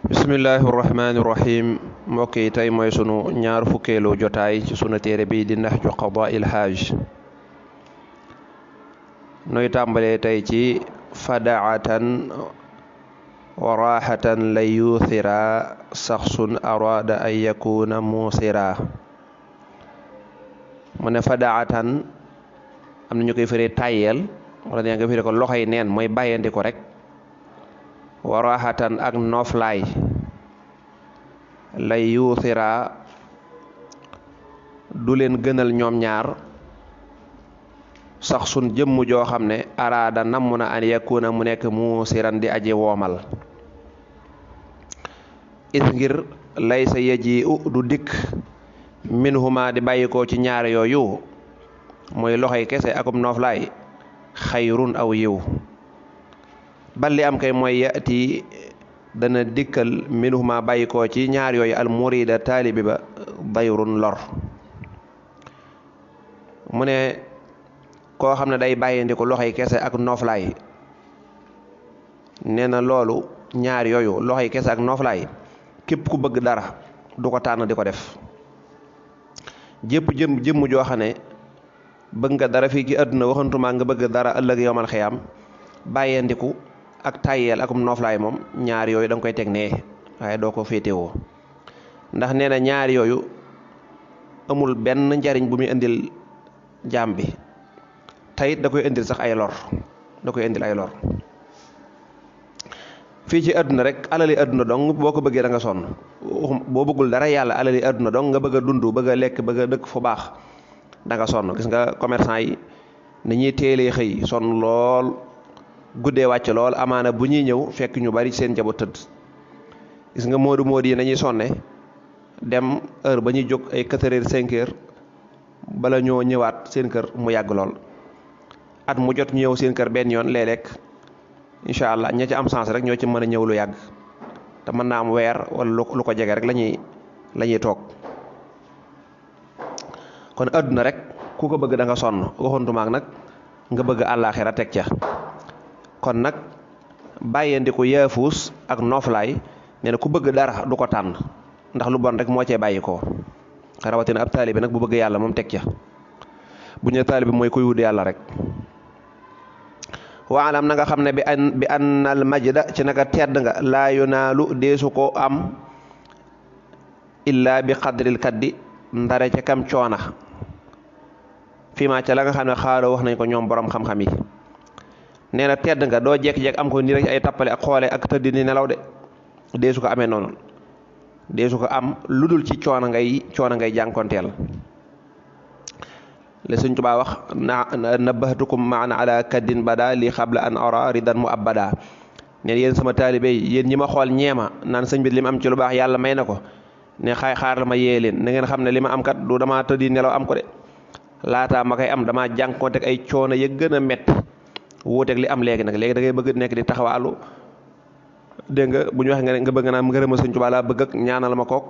bismillahi rahmaani rahim mbokk yi tey mooy sunu ñaar fukkeelu jotaay ci sunu téere bi di Nahju Qadaa'il Haaj nuy tàmbalee tey ci fadaatan wa raaxatan la yuuthira saxsun araada an yakuna muusira mu ne fadaatan am na ñu koy firee tàyyeel wala nga firee ko loxoy neen mooy bàyyandi ko rek wa raaxatan ak nooflaay lay yuuthira du leen gënal ñoom ñaar sax sun jëmm joo xam ne araada namm na an yakuna mu nekk muusiran di aji woomal is ngir lay sa yeji du dikk minhuma di bàyyikoo ci ñaar yooyu mooy loxoy kese akum nooflaay xayrun aw yiw balli am kay mooy yati dana dikkal minhuma bàyyikoo ci ñaar yooyu al murida taalibi ba dayrun lor mu ne koo xam ne day bàyyindi ko loxoy kese ak nooflaay nee na loolu ñaar yooyu loxoy kese ak nooflaay képp ku bëgg dara du ko tànn di ko def jépp jëmm joo xam ne bëgg nga dara fii ci àdduna waxantuma nga bëgg dara ëllëg yowmal xiyaam bàyyandiku ak tàyyeel akum nooflaay moom ñaar yooyu da nga koy teg nee waaye doo ko féetewoo ndax nee na ñaar yooyu amul benn njariñ bu muy indil jaam bi tayit da koy indil sax ay lor fii ci àdduna rek alali àdduna dong boo ko bëggee da nga sonn boo bëggul dara yàlla alali àdduna dong nga bëgg a dund bëgg a lekk bëgg a dëkk fu baax da nga sonn gis nga commerçant yi ni ñuy teelee xëy sonn lool guddee wàcc lool amaana bu ñuy ñëw fekk ñu bari seen njaboot tëdd gis nga moodu yi nañuy sonne dem heure ba ñuy jóg ay 4 heures 5 heures bala ñoo ñëwaat seen kër mu yàgg lool at mu jot ñu ñëw seen kër benn yoon léeg-léeg incha allah ña ci am chance rek ñoo ci mën a ñëw lu yàgg te mën naa am weer wala lu ko jege rek lañuy toog kon àdduna rek ku ko bëgg da nga sonn waxantumaak nag nga bëgg àllaaxira teg ca kon nag bàyyandiku yaafuus ak nooflaay nee na ku bëgg dara du ko tànn ndax lu bon rek moo cee bàyyi ko rawatina ab taalibe nag bu bëgg yàlla moom teg ca bu ñu taalibe mooy kuy wut yàlla rek waalam na nga xam ne bi an al majda ci naka tedd nga laa yunaalu deesu ko am illa bi qadril kaddi ndare ca kam coona fii maa ca la nga xam ne xaaroo wax nañ ko ñoom borom xam-xam yi nee na tedd nga doo jekk-jekk am ko ni rek ay tappale ak xoole ak tëdd ni nelaw de deesu ko amee noonu deesu ko am lu dul ci coona ngay jànkonteel le Sëñ Tuubaa wax nabbahtukum maana ala kaddin bada li xabla an ara ridan mu abada neen yéen sama taalibe yi yéen ñi ma xool ñeema naan sëñ bi li ma am ci lu baax yàlla may na ko ne xaar la ma yee leen na ngeen xam ne li ma am kat du dama tëddi nelaw am ko de laataa ma koy am dama jànkonteeg ay coono ya gën a métti wuuteeg li am léegi nag léegi da ngay bëgg nekk di taxawaalu dégg nga bu ñu wax nga bëgg naa ngërëma Sëñ Tuubaa laa bëgg ak ñaanal ma kook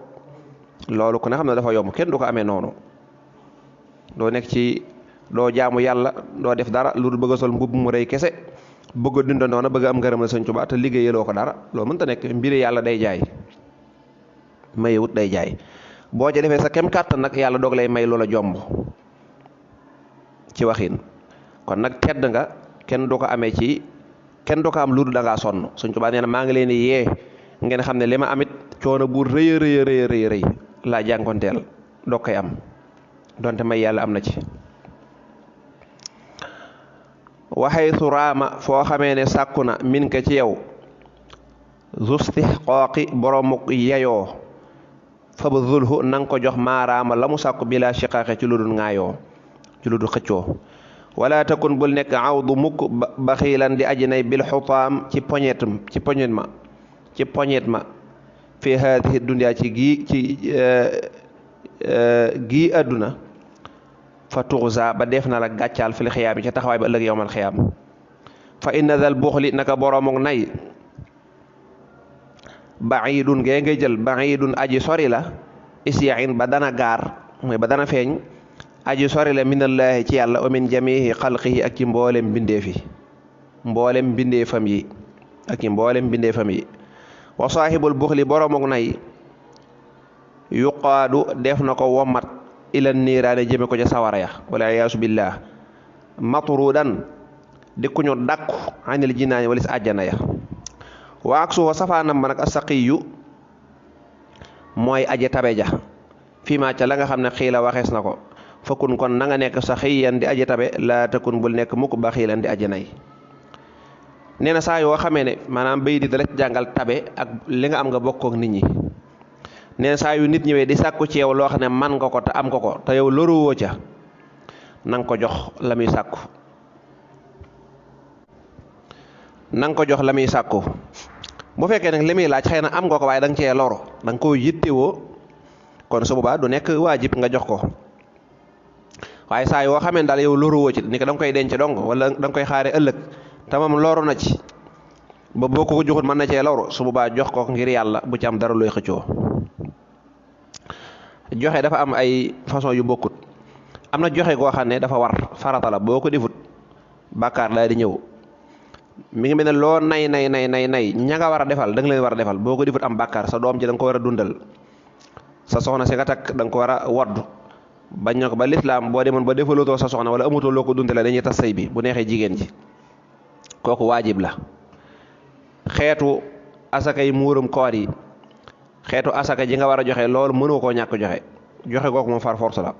loolu ku ne xam ne dafa yomb kenn du ko amee noonu doo nekk ci doo jaamu yàlla doo def dara lu dul bëgg a sol mbubb mu rëy kese bëgg a dunda noona bëgg am ngërëmal Sëñ Tuubaa te liggéeyaloo ko dara loolu mënta nekk mbiri yàlla day jaay mayewut day jaay boo ca defee sa kem kàttan nag yàlla doog lay may loola jomb ci waxin kon nag tedd nga kenn du ko amee ci kenn du ko am lu dul da ngaa sonn Sëñ Tuubaa nee na maa ngi leen di yee ngeen xam ne li ma amit coono bu rëy laa jànkonteel doog koy am donte may yàlla am na ci waxay suraama foo xamee ne sàkku na min ka ci yow zustixqooqi boromuk yayoo faba zulhu na nga ko jox maaraama la mu sàkku bila shiqaaqe ci lu dul ŋaayoo ci lu dul xëccoo wala takun bul nekk awdu mukk baxiilan di ajinay bil xutaam ci poñet ma fi haadihi dunya ci gii àdduna fa tuxza ba def na la gàccaal fil xiyaam ca taxawaay ba ëllëg yowmal xiyaam fa inna dal buxli naka boromuk nay baidun gee ngay jël baidun aji sori la isyain ba dana gaar mooy ba dana feeñ aji sori la minallaahi ci yàlla wa min jamihi xalqihi ak ci mboolem mbindeefam yi wa saahibul buxli boromuk nay yuqaadu def na ko wommat ila niiraane jëme ko ca sawara ya wala iyaasu billah matrudan di ku ñu dàkku anil jinaani walis àjjana ya wa ak suufa safaanam ba nag asaqiyu mooy aje tabe ja fii maa ca la nga xam ne xiila waxees na ko fakkun kon na nga nekk saxiyan di aje tabe laa takun bul nekk mukk ba xiilan di aje nay nee na saa yoo xamee ne maanaam bay di dala ci jàngal tabe ak li nga am nga bokkook nit ñi nee na saa yu nit ñëwee di sàkku ci yow loo xam ne man nga ko te am nga ko te yow loruwoo ca na nga ko jox la muy sàkku na nga ko jox la muy sàkku bu fekkee nag li muy laaj xëy na am nga ko waaye da nga cee loro da nga koo yittewoo kon su boobaa du nekk waajib nga jox ko waaye saa yoo xamee daal yow loruwoo ci ni ko da nga koy denc dong wala da nga koy xaare ëllëg te moom loru na ci ba boo ko joxut mën na cee loru su boobaa jox ko ngir yàlla bu ci am dara looy xëccoo. joxe dafa am ay façon yu bokkut am na joxe goo xam ne dafa war farata la boo ko defut bàkkaar daal di ñëw mi ngi mel ne loo nay ña nga war a defal da nga leen war a defal boo ko defut am bàkkaar sa doom ji da nga ko war a dundal sa soxna si nga takk da nga ko war a wodd bañ na ko ba lislaam boo demoon ba defalutoo sa soxna wala amutoo loo ko dundale dañuy tas sëy bi bu neexee jigéen ji kooku waajib la. xeetu asaka yi muurum koor yi xeetu asaka ji nga war a joxe loolu mënoo koo ñàkk joxe kooku moom far force la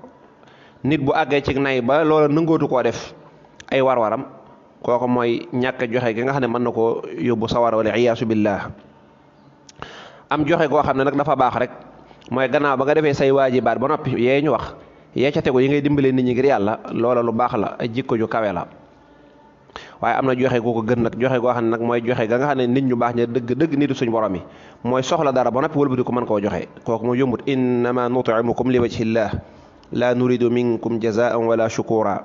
nit bu àggee ci nay ba loola nangootu koo def ay war-waram kooku mooy ñàkk joxe gi nga xam ne mën na koo yóbbu sawar wala iyaasu billah. am joxe goo xam ne nag dafa baax rek mooy gannaaw ba nga defee say waajibaat ba noppi yee ñu wax yee ca tegu yi ngay dimbale nit ñi ngir yàlla loola lu baax la ay jikko ju kawe la. waaye am na joxe gu ko gën nag joxe goo xam ne nag mooy joxe ga nga xam ne nit ñu baax ña dëgg nitu suñ borom yi mooy soxla dara ba noppi wëlbati ko mën koo joxe kooku moo yombut innama nutimukum li wajhillah la nuridu minkum jazaan wala shukura.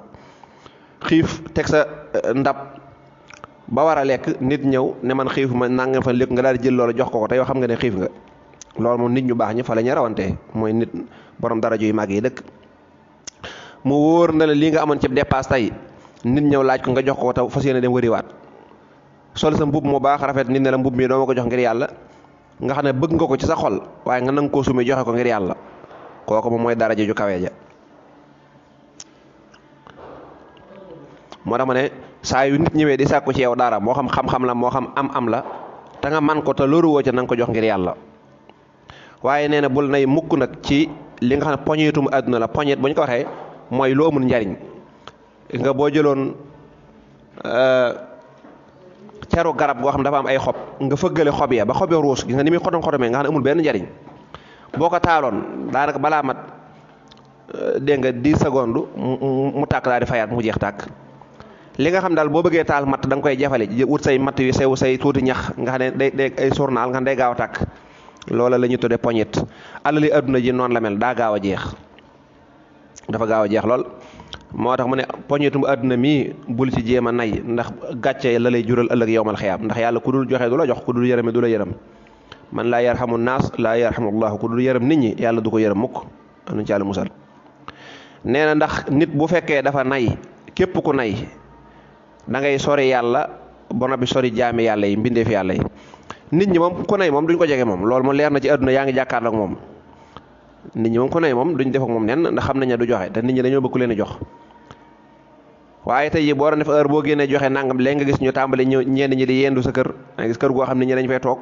xiif teg sa ndab ba war a lekk nit ñëw ne man xiif ma nangam fa lekk nga daal di jël loolu jox ko te yow xam nga ne xiif nga loolu moom nit ñu baax ñi fa la ñu rawante mooy nit borom daraja yu mag yi dëkk mu wóor na la lii nga amoon ci dépasse tey nit ñëw laaj ko nga jox ko taw fas yéene dem wëriwaat sol sa mbub mu baax rafet nit ne la mbub mi doo ma ko jox ngir yàlla nga xam ne bëgg nga ko ci sa xol waaye nga nang koo sumi joxe ko ngir yàlla kooku moom mooy daraja ju kawe ja. moo tax ma ne saa yu nit ñëwee di sàkku ci yow dara moo xam xam-xam la moo xam am la te nga man ko te loru woo ca na nga ko jox ngir yàlla waaye nee na bul nay mukk nag ci li nga xam ne poñetum àdduna la poñet bu ñu ko waxee mooy lu amul njariñ. nga boo jëloon ceru garab goo xam ne dafa am ay xob nga fëggale xob ya ba xob ya ruus gis nga ni muy xotomee nga xam ne amul benn njariñ boo ko taaloon daanaka balaa mat dégg nga 10 secondes mu tàkk daal di fayaat mu jeex tàkk. li nga xam daal boo bëggee taal matt da nga koy jafale wut say matt yu sew say tuuti ñax nga xam ne day ay journal nga xam ne day gaaw a tàkk loola la ñuy tuddee poñet alali adduna ji noonu la mel daa gaaw a jeex dafa gaaw a jeex lool. moo tax mu ne poñetum àdduna mii bul ci jéem a nay ndax gàcce la lay jural ëllëg yowmal xiyaam ndax yàlla ku dul joxe du la jox ku dul yërëme du la yërëm man laa yarhamu naas laa yarhamullahu ku dul yërëm nit ñi yàlla du ko yërëm mukk am nañu ci yàlla musal. nee na ndax nit bu fekkee dafa nay képp ku nay da ngay sori yàlla ba noppi sori jaami yàlla yi mbindeef yàlla yi nit ñi moom ku nay moom duñ ko jege moom loolu moom leer na ci àdduna yaa ngi jàkkaarloo ak moom nit ñi moom ku nay moom duñ def ak moom nen ndax xam nañ ne du joxe te nit ñi dañoo bëgg leen a jox. waaye tey jii boo doon def heure boo génnee joxe nangam léegi nga gis ñu tàmbali ñëw ñenn ñi di yendu sa kër nga gis kër goo xam ne ñi dañ fay toog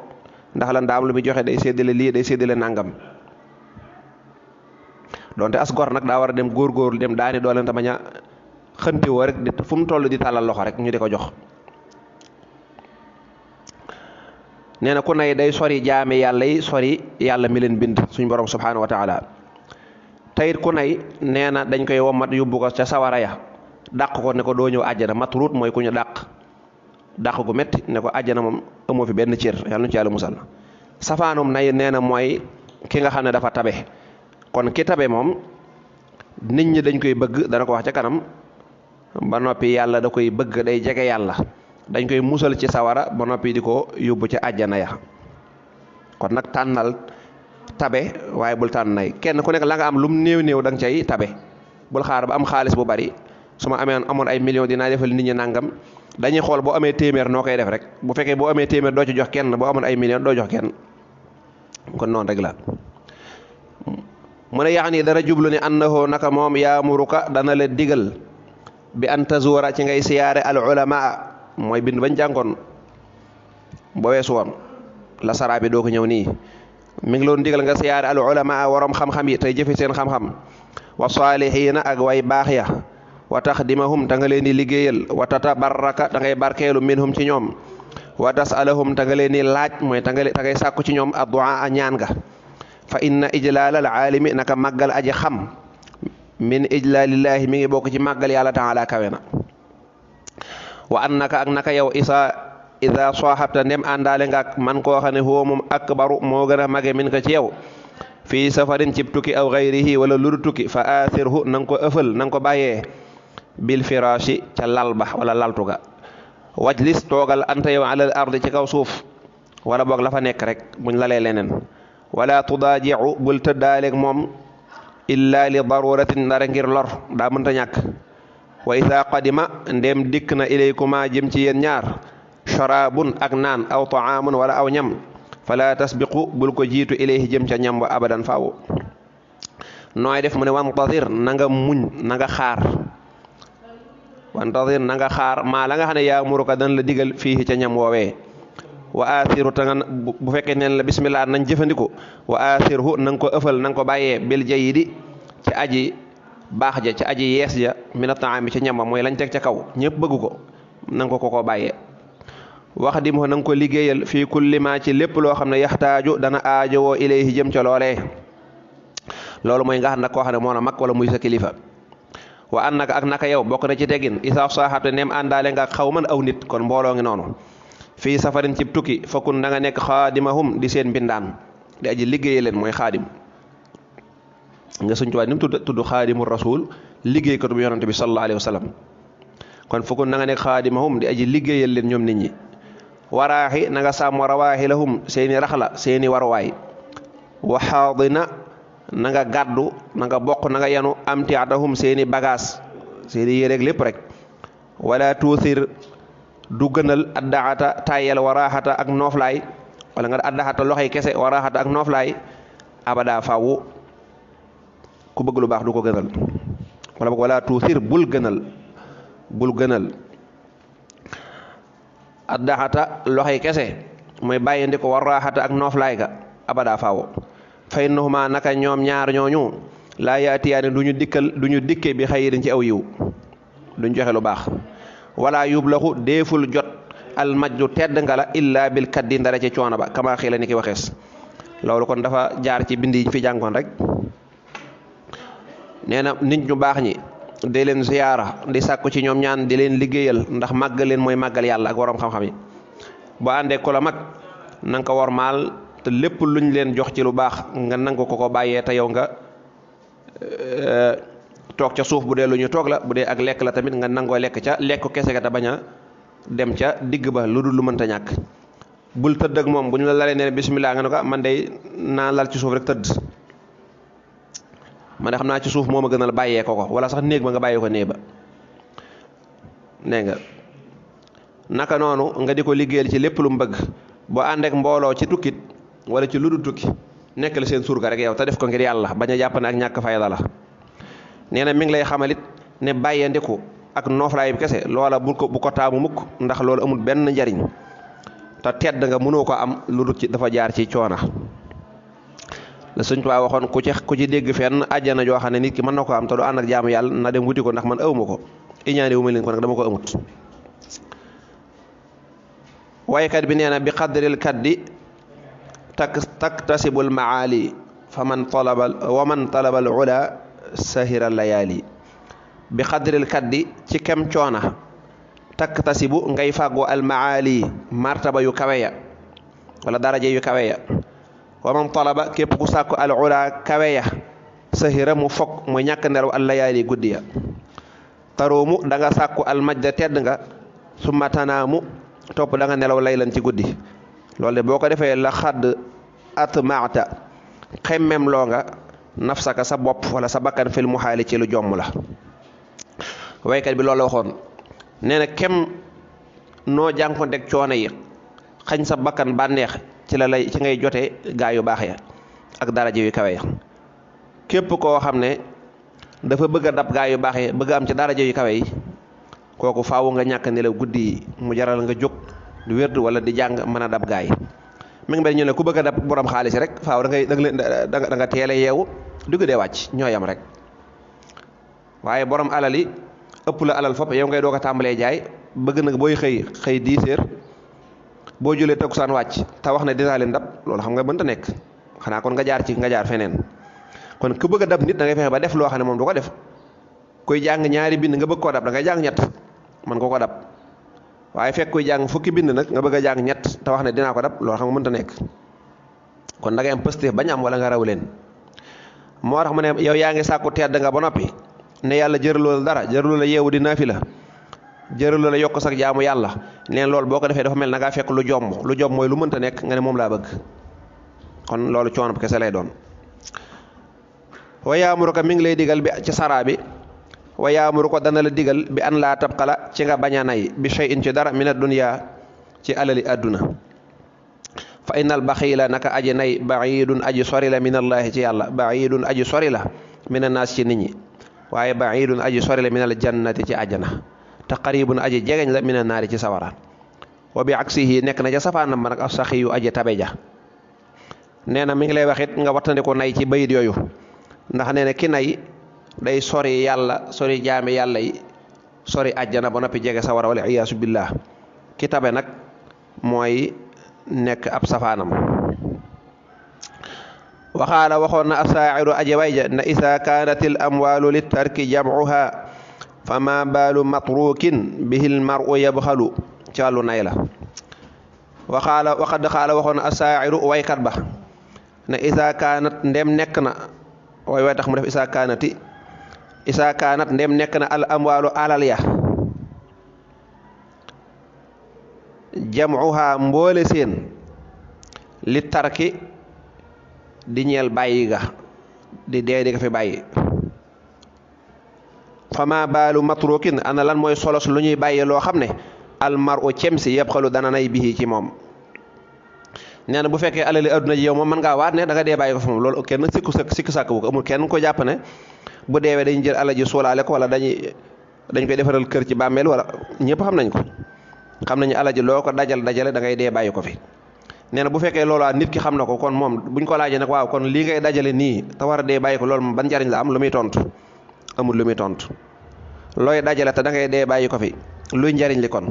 ndax lan daam lu muy joxe day séddale lii day séddale nangam donte as gor nag daa war a dem góor dem daani doole te bañ a xënti woo rek di fu mu toll di tàllal loxo rek ñu di ko jox. nee na ku nay day sori jaame yàlla yi sori yàlla mi leen bind suñ borom subhanahu wa taala tayit ku nay nee na dañ koy wommat yóbbu ko ca sawara ya dàq ko ne ko doo ñëw àjjana matruut mooy ku ñu dàq gu métti ne ko àjjana moom amoo fi benn cër yàlla nu ci yàlla musal. safaanum nay nee na mooy ki nga xam ne dafa tabe kon ki tabe moom nit ñi dañ koy bëgg dana ko wax ca kanam ba noppi yàlla da koy bëgg day jege yàlla dañ koy musal ci sawara ba noppi di ko yóbbu ci àjjana ya kon nag tànnal tabe waaye bul tànn nay kenn ku nekk la nga am lum néew da nga cay tabe bul xaar ba am xaalis bu bari su ma amoon ay millions dinaa defal nit ñi nangam dañuy xool boo amee téeméer noo koy def rek bu fekkee boo amee téeméer doo ci jox kenn boo amoon ay million doo jox kenn kon noonu rek la mu ne yaani dara jublu ni annahu naka moom yaamuruka dana la digal bi an tazuura ci ngay siyaare al ulamaa mooy bind bañ jàngoon ba weesu woon la saraa bi doo ko ñëw nii mi ngi loon digal nga siyaare al ulamaa waroom xam-xam yi tey jëfe seen xam-xam wa saalihiina ak way baax ya wa taxdimahum ta nga leen di liggéeyal wa tatabarraka ta ngay barkeelu minhum ci ñoom wa tasalahum ta nga leen di laaj mooy ta ngay sàkku ci ñoom addu'a a ñaan ga fa inna ijlaalal aalimi naka màggal aji xam min ijlaalillaahi mi ngi bokk ci màggal yàlla taala kawe na wa annaka ak naka yow ida saaxabta ndem àndaale nga ak man koo xam ne huwa moom akbaru moo gën a mage min ko ci yow fii safarin cib tukki aw gayrihi wala ludu tukki fa aathirhu na nga ko ëfal na nga ko bàyyee bil firaashi ca lal ba wala laltuga wajlis toogal anta yow alal ardi ci kaw suuf wala boog la fa nekk rek buñ lalee leneen wala tudaajiu bul tëddaaleeg moom illa li daruratin dara ngir lor daa mënta ñàkk wa isa qadima ndem dikk na ilaykuma jëm ci yéen ñaar sharabun ak naan aw taamun wala aw ñam fala tasbiqu bul ko jiitu ilayhi jëm ca ñam wa abadan faaw nooy def mu ne wantadir na nga muñ na nga xaar wantadir na nga xaar maa la nga xam ne yaa muruka dan la digal fii ca ñam woowee wa aathiru ta nga bu fekkee neen la bismillah nañ jëfandiko wa aathiruhu na nga ko ëfal na nga ko bàyyee bil jayidi ci aji baax ja ci aji yees ja mina taami ci ñam mooy lañ teg ca kaw ñëpp bëgg ko na nga ko bàyyee wax di mu na nga ko liggéeyal fii kulli ma ci lépp loo xam ne yaxtaaju dana aajowoo ilayhi jëm ca loolee loolu mooy nga xam nag koo xam ne moo na mag wala muy sa kilifa wa an naka ak naka yow bokk na ci teggin isa saaxabte neem àndaale nga xaw man aw nit kon mbooloo ngi noonu fii safarin cib tukki fakkun da nga nekk xaadimahum di seen mbindaan di aji liggéey leen mooy xaadim nga suñ tubaab ni mu tudd xaadimu rasul liggéey ko bu yonante bi sallallahu alayhi wa sallam kon fakkun da nga nekk xaadimahum di aji liggéeyal leen ñoom nit ñi waraaxi na nga sàmm rawaaxi lahum seeni raxla seeni waruwaay waxaadina na nga gàddu na nga bokk na nga yanu amtiatahum seeni bagage seeni yéreeg lépp rek wala tuuthir du gënal addaxata tayel waraaxata ak nooflaay wala nga addaxata loxoy kese waraaxata ak nooflaay abada fawu ku bëgg lu baax du ko gënal wala boog wala tuuthir bul gënal addaxata loxoy kese mooy bàyyindi ko waraaxata ak nooflaay ga abada fawu fa innahuma naka ñoom ñaar ñooñu laa yaatiyaani duñu dikke bi xayirin ci aw yiw duñ joxe lu baax wala yublaxu deeful jot al majdu tedd nga la illa bil kaddi ndara ci coono ba kama xii la ni ki waxees loolu kon dafa jaar ci bind yi ñu fi jàngoon rek nee na nit ñu baax ñi di leen ziyaara di sàkku ci ñoom ñaan di leen liggéeyal ndax màggal leen mooy màggal yàlla ak waroom xam-xam yi boo àndee ku la mag na nga ko wormaal te lépp luñ leen jox ci lu baax nga nangu ko bàyyee te yow nga toog ca suuf bu dee lu ñu toog la bu dee ak lekk la tamit nga nangoo lekk ca lekk kese ga te bañ a dem ca digg ba lu dul lu mënta ñàkk bul tëdd ak moom bu ñu la lalee ne bismillah nga ne ko man day naa lal ci suuf rek tëdd man de xam naa ci suuf moo ma gënal bàyyee ko wala sax néeg ba nga bàyyee ko néeg ba nee nga naka noonu nga di ko liggéeyal ci lépp lu mu bëgg boo ànd ak mbooloo ci tukkit wala ci lu dul tukki nekk la seen surga rek yow te def ko ngir yàlla bañ a jàpp ne ak ñàkk fayda la nee na mi ngi lay xamalit ne bàyyandiku ak nooflaay bi kese loola bu ko taamu mukk ndax loolu amul benn njariñ te tedd nga mënoo ko am lu dul ci dafa jaar ci coona la Sëñ Tuubaa waxoon ku ci dégg fenn àjjana joo xam ne nit ki mën na ko am te du ànd ak jaamu yàlla na dem wuti ko ndax man awma ko iñaane wu ma leen ko nag dama ko amut waykat bi nee na bi qadril kaddi taktasibul maali wa man talaba al ula sahira layaali bi qadril kaddi ci kem coona taktasibu ngay fàggu al maali martaba yu kawe ya wala daraje yu kawe ya wa man talaba képp ku sàkku al ula kawe ya sahira mu fokk mu ñàkk nelaw al layaali guddi ya taroomu da nga sàkku al majda tedd nga summa tanaamu topp da nga nelaw laylan ci guddi loolu de boo ko defee la xadd atmaata xemmem loo nga nafsaka sa bopp wala sa bakkan fil muhaali ci lu jomm la waykat bi loolu la waxoon nee na kem noo jànkonteeg coono yi xañ sa bakkan bànneex ci ngay jotee gaa yu baax ya ak daraja yu kawe ya képp koo xam ne dafa bëgg a dab gaa yu baax ya bëgg am ci daraja yu kawe yi kooku faawu nga ñàkk nelaw guddi yi mu jaral nga jóg di wérd wala di jàng mën a dab gaa yi mi ngi mel ñu ne ku bëgg a dab borom xaalis rek faaw da nga teel a yeewu di ko dee wàcc ñoo yam rek waaye borom alal yi ëpp la alal fopp yow ngay doog a tàmbalee jaay bëgg nag booy xëy 10 heures boo julee takkusaan wàcc te wax ne dinaa leen dab loolu xam nga mënta nekk xanaa kon nga jaar feneen kon ku bëgg a dab nit da ngay fexe ba def loo xam ne moom du ko def kuy jàng ñaari bind nga bëgg koo dab da ngay jàng ñett man ko dab waaye fekk kuy jàng fukki bind nag nga bëgg a jàng ñett te wax ne dinaa ko dab loolu xam nga mënta nekk kon da ngay am positif bañ am wala nga raw leen moo tax mu ne yow yaa ngi sàkku tedd nga ba noppi ne yàlla jëraloo la dara jëraloo la yeewu di naafila jëraloo la yokk sax jaamu yàlla neen loolu boo ko defee dafa mel na ngaa fekk lu jomb mooy lu mënta nekk nga ne moom laa bëgg kon loolu coono kese lay doon wa yaamuruka mi ngi lay digal bi ci saraa bi wa yaamuruka dana la digal bi an laa tabxala ci nga bañ a nay bi shay'in ci dara mina dunya ci alali àdduna fa innal baxiila naka aji nay baidun aji sori la minallaahi ci yàlla baidun aji sori la mina naas ci nit ñi waaye baidun aji sori la minal jannati ci àjjana te qaribun aji jegeñ la mina naari ci sawara wa bi aksihi nekk na ca safaanam ba nag af saxiyu aji tabe ja nee na mi ngi lay waxit nga wattandiku nay ci bayit yooyu ndax nee na ki nay day sori yàlla sori jaami yàlla yi sori àjjana ba noppi jege sawara wala iyaasu billah ki tabe nag mooy nekk ab safaanam waxaala waxoon na asaaciru aji wayja na isa kaanatil amwaalu li tarki jamcuha fa ma baalu matrukin bihil maru yabxalu ci wàllu nay la waxad xaala waxoon na asaaciru waykat ba na isa kaanat ndem nekk na way tax mu def isa kaanat ndem nekk na al amwaalu alal ya jamcuha mboole seen li tarki di ñeel bàyyi ga di dee di ko fi bàyyi fama baalu matrukin ana lan mooy solos lu ñuy bàyyi loo xam ne almaru cem si yëpp xalu dana nay bii ci moom nee na bu fekkee alali adduna ji yow moom mën ngaa waat ne da nga dee bàyyi ko fa moom loolu kenn sikku sàkk bu ko amul kenn ko jàpp ne bu deewee dañu jël alal ji suulaale ko wala dañ koy defaral kër ci bàmmeel wala ñëpp xam nañ ko xam nañu alal ji loo ko dajale da ngay dee bàyyi ko fi nee na bu fekkee loolaa nit ki xam na ko kon moom buñ ko laajee nag waaw kon lii ngay dajale nii te war a dee bàyyi ko loolu moom ban njariñ la am lu muy tontu amul lu muy tontu looy dajale te da ngay dee bàyyi ko fi luy njariñ li kon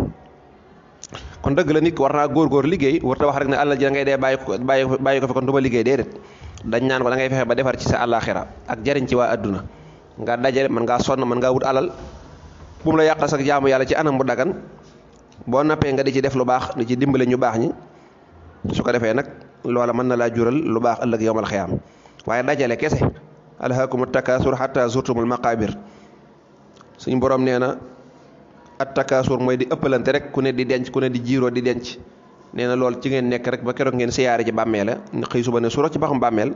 dëgg la nit ki war naa góor liggéey war ta wax rek ne alal ji da ngay dee bàyyi ko fi kon du ma liggéey déedéet dañ naan ko da ngay fexe ba defar ci sa àllaaxira ak jariñ ci waa adduna nga dajale mën ngaa sonn mën ngaa wut alal bu mu la yàqal sax jaamu yàlla ci anam bu dagan boo nappee nga di ci def lu baax di ci dimbale ñu baax ñi su ko defee nag loola mën na laa jural lu baax ëllëg yowmal xiyaam waaye dajale kese alhaakumu takaasur xatta zurtumul maqaabir suñu borom nee na at takaasur mooy di ëppalante rek ku ne di denc ku ne di jiiroo di denc nee na loolu ci ngeen nekk rek ba keroog ngeen siyaare ci bàmmeel la xëy suba ne suro ci baxam bàmmeel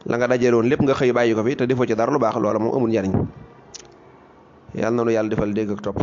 la nga dajaloon lépp nga xëy bàyyi ko fi te defoo ci dara lu baax loola moom amul njariñ yàlla na nu yàlla defal dégg ak topp